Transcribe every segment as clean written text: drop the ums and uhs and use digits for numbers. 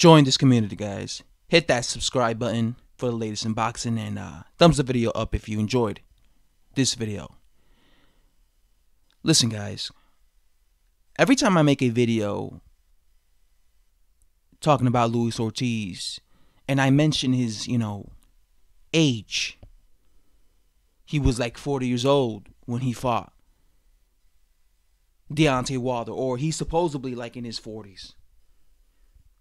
Join this community, guys. Hit that subscribe button for the latest in boxing, and thumbs the video up if you enjoyed this video. Listen, guys. Every time I make a video talking about Luis Ortiz and I mention his, age, he was like 40 years old when he fought Deontay Wilder, or he's supposedly like in his 40s.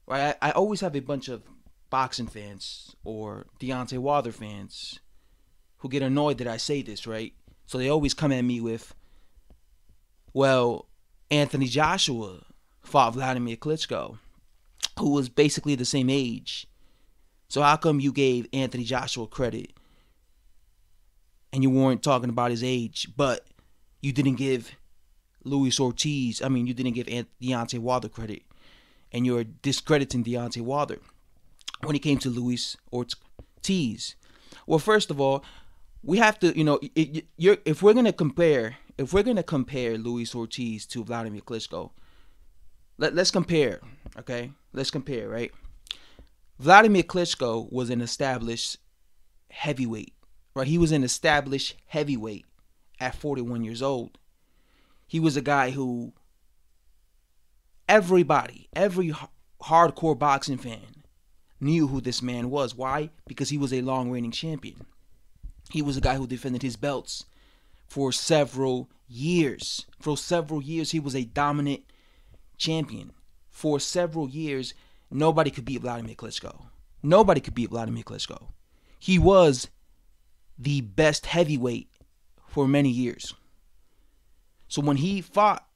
Right? I always have a bunch of boxing fans or Deontay Wilder fans who get annoyed that I say this, right? So they always come at me with, well, Anthony Joshua fought WLADIMIR KLITSCHKO, who was basically the same age. So how come you gave Anthony Joshua credit and you weren't talking about his age, but you didn't give Luis Ortiz, you didn't give Deontay Wilder credit, and you're discrediting Deontay Wilder when it came to Luis Ortiz? Well, first of all, we have to, if we're gonna compare Luis Ortiz to WLADIMIR KLITSCHKO, let's compare, okay? Let's compare, right? WLADIMIR KLITSCHKO was an established heavyweight, right? He was an established heavyweight at 41 years old. He was a guy who every hardcore boxing fan knew who this man was. Why? Because he was a long-reigning champion. He was a guy who defended his belts for several years. For several years, he was a dominant champion. For several years, nobody could beat WLADIMIR KLITSCHKO. Nobody could beat WLADIMIR KLITSCHKO. He was the best heavyweight for many years. So when he fought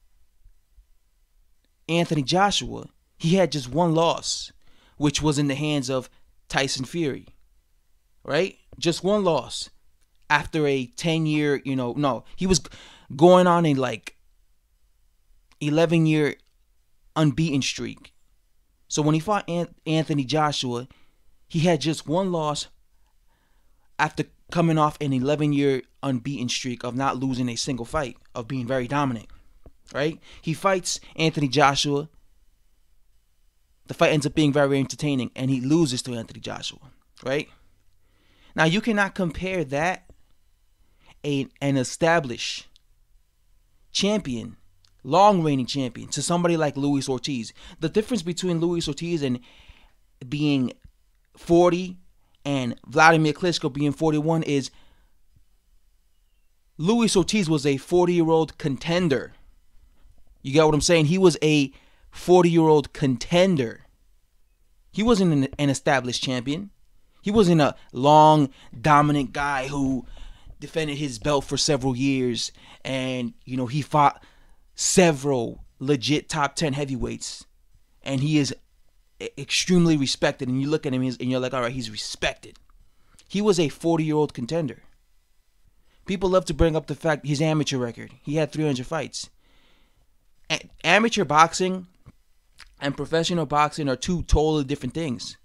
Anthony Joshua, he had just one loss, which was in the hands of Tyson Fury, right? Just one loss after a 10-year, he was going on a 11-year unbeaten streak. So when he fought Anthony Joshua, he had just one loss after coming off an 11-year unbeaten streak of not losing a single fight, of being very dominant, right? He fights Anthony Joshua. The fight ends up being very entertaining, and he loses to Anthony Joshua, right? Now, you cannot compare that, an established champion, long-reigning champion, to somebody like Luis Ortiz. The difference between Luis Ortiz and being 40 and WLADIMIR KLITSCHKO being 41 is Luis Ortiz was a 40-year-old contender. You get what I'm saying? He was a 40-year-old contender. He wasn't an established champion. He wasn't a long, dominant guy who defended his belt for several years and, he fought several legit top 10 heavyweights, and he is extremely respected, and you look at him and you're like, all right, he's respected. He was a 40-year-old contender. People love to bring up the fact his amateur record. He had 300 fights. Amateur boxing and professional boxing are two totally different things.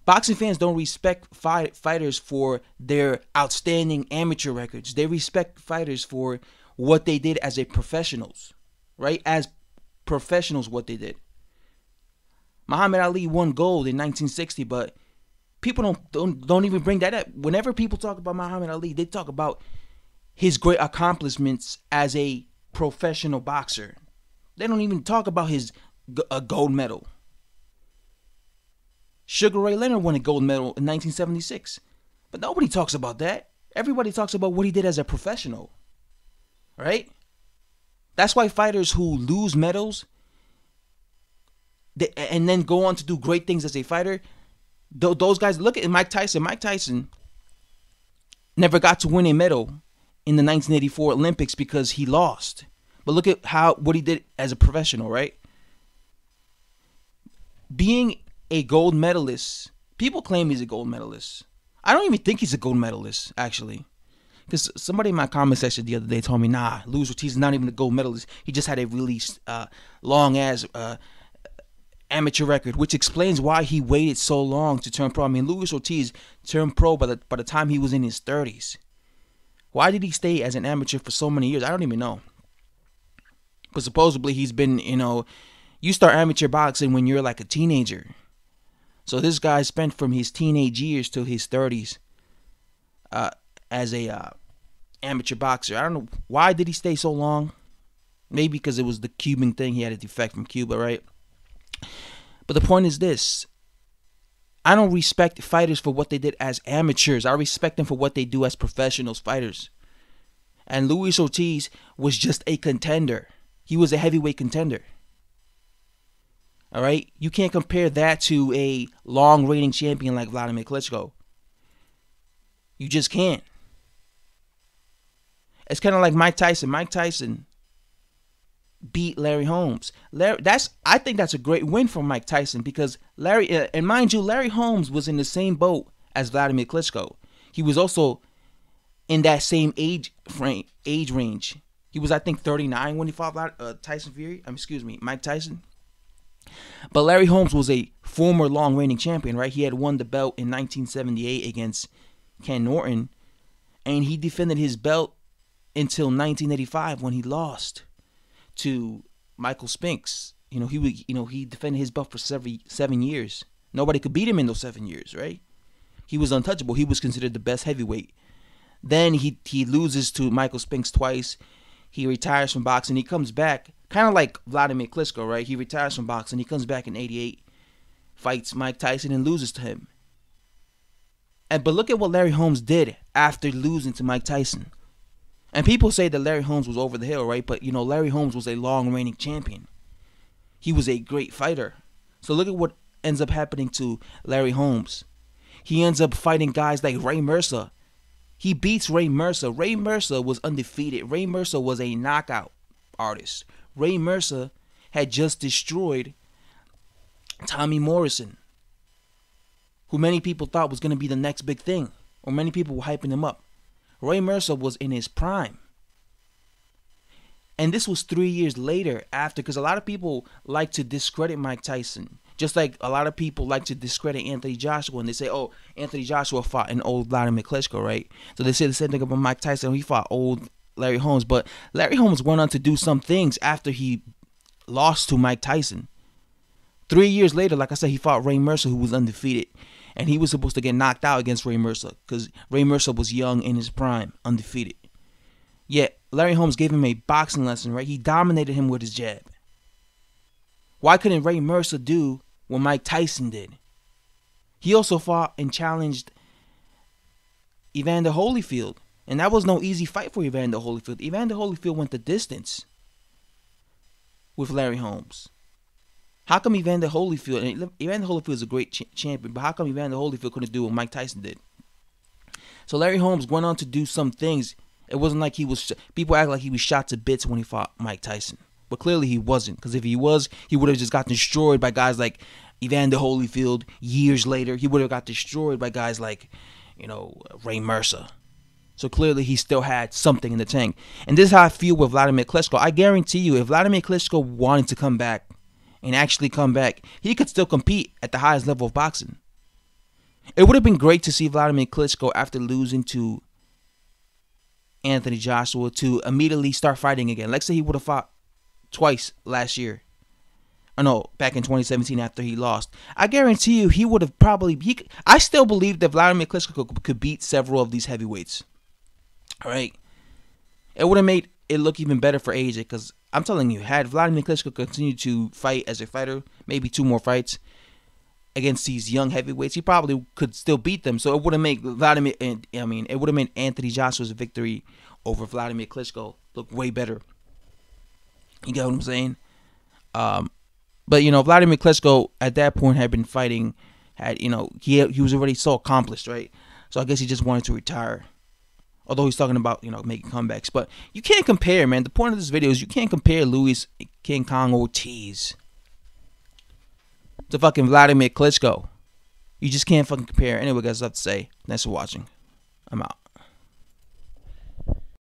Boxing fans don't respect fighters for their outstanding amateur records. They respect fighters for what they did as professionals, right? As professionals, what they did. Muhammad Ali won gold in 1960, but people don't even bring that up. Whenever people talk about Muhammad Ali, they talk about his great accomplishments as a professional boxer. They don't even talk about his gold medal. Sugar Ray Leonard won a gold medal in 1976, but nobody talks about that. Everybody talks about what he did as a professional, right? That's why fighters who lose medals and then go on to do great things as a fighter, those guys, look at Mike Tyson. Mike Tyson never got to win a medal in the 1984 Olympics because he lost. But look at what he did as a professional, right? Being a gold medalist, people claim he's a gold medalist. I don't even think he's a gold medalist, actually. Because somebody in my comment section the other day told me, nah, Luis Ortiz is not even a gold medalist. He just had a really long-ass amateur record, which explains why he waited so long to turn pro. I mean, Luis Ortiz turned pro by the time he was in his 30s. Why did he stay as an amateur for so many years? I don't even know. But supposedly he's been, You start amateur boxing when you're like a teenager. So this guy spent from his teenage years to his 30s as a amateur boxer. I don't know why did he stay so long. Maybe because it was the Cuban thing. He had a defect from Cuba, right? But the point is this. I don't respect fighters for what they did as amateurs. I respect them for what they do as professional fighters. And Luis Ortiz was just a contender. He was a heavyweight contender. All right? You can't compare that to a long reigning champion like WLADIMIR KLITSCHKO. You just can't. It's kind of like Mike Tyson. Mike Tyson beat Larry Holmes. I think that's a great win for Mike Tyson because Larry, and mind you, Larry Holmes was in the same boat as WLADIMIR KLITSCHKO. He was also in that same age range. He was, I think, 39 when he fought Mike Tyson. But Larry Holmes was a former long reigning champion, right? He had won the belt in 1978 against Ken Norton, and he defended his belt until 1985 when he lost to Michael Spinks. He defended his belt for 7 years. Nobody could beat him in those 7 years, right? He was untouchable. He was considered the best heavyweight. Then he loses to Michael Spinks twice. He retires from boxing. He comes back, kind of like WLADIMIR KLITSCHKO, right? He retires from boxing. He comes back in '88, fights Mike Tyson, and loses to him. But look at what Larry Holmes did after losing to Mike Tyson. And people say that Larry Holmes was over the hill, right? But, Larry Holmes was a long reigning champion. He was a great fighter. So look at what ends up happening to Larry Holmes. He ends up fighting guys like Ray Mercer. He beats Ray Mercer. Ray Mercer was undefeated. Ray Mercer was a knockout artist. Ray Mercer had just destroyed Tommy Morrison, who many people thought was going to be the next big thing, or many people were hyping him up. Ray Mercer was in his prime. And this was 3 years later after, because a lot of people like to discredit Mike Tyson. Just like a lot of people like to discredit Anthony Joshua, and they say, oh, Anthony Joshua fought an old WLADIMIR KLITSCHKO, right? So they say the same thing about Mike Tyson. He fought old Larry Holmes. But Larry Holmes went on to do some things after he lost to Mike Tyson. 3 years later, like I said, he fought Ray Mercer, who was undefeated. And he was supposed to get knocked out against Ray Mercer because Ray Mercer was young in his prime, undefeated. Yet, Larry Holmes gave him a boxing lesson, right? He dominated him with his jab. Why couldn't Ray Mercer do what Mike Tyson did? He also fought and challenged Evander Holyfield. And that was no easy fight for Evander Holyfield. Evander Holyfield went the distance with Larry Holmes. How come Evander Holyfield is a great champion, but how come Evander Holyfield couldn't do what Mike Tyson did? So Larry Holmes went on to do some things. It wasn't like people act like he was shot to bits when he fought Mike Tyson. But clearly he wasn't, because if he was, he would have just got destroyed by guys like Evander Holyfield years later. He would have got destroyed by guys like, Ray Mercer. So clearly he still had something in the tank. And this is how I feel with WLADIMIR KLITSCHKO. I guarantee you, if WLADIMIR KLITSCHKO wanted to come back, and actually come back, he could still compete at the highest level of boxing. It would have been great to see WLADIMIR KLITSCHKO, after losing to Anthony Joshua, to immediately start fighting again. Let's say he would have fought twice last year. Back in 2017 after he lost. I guarantee you he would have I still believe that WLADIMIR KLITSCHKO could beat several of these heavyweights. All right? It would have made it look even better for AJ, because I'm telling you, had WLADIMIR KLITSCHKO continued to fight as a fighter, maybe 2 more fights against these young heavyweights, he probably could still beat them. So it would have made it would have made Anthony Joshua's victory over WLADIMIR KLITSCHKO look way better. You get what I'm saying? But WLADIMIR KLITSCHKO at that point had been fighting, he was already so accomplished, right? So I guess he just wanted to retire. Although he's talking about, making comebacks. But you can't compare, man. The point of this video is you can't compare Luis King Kong Ortiz to fucking WLADIMIR KLITSCHKO. You just can't fucking compare. Anyway, guys, that's all I have to say. Thanks for watching. I'm out.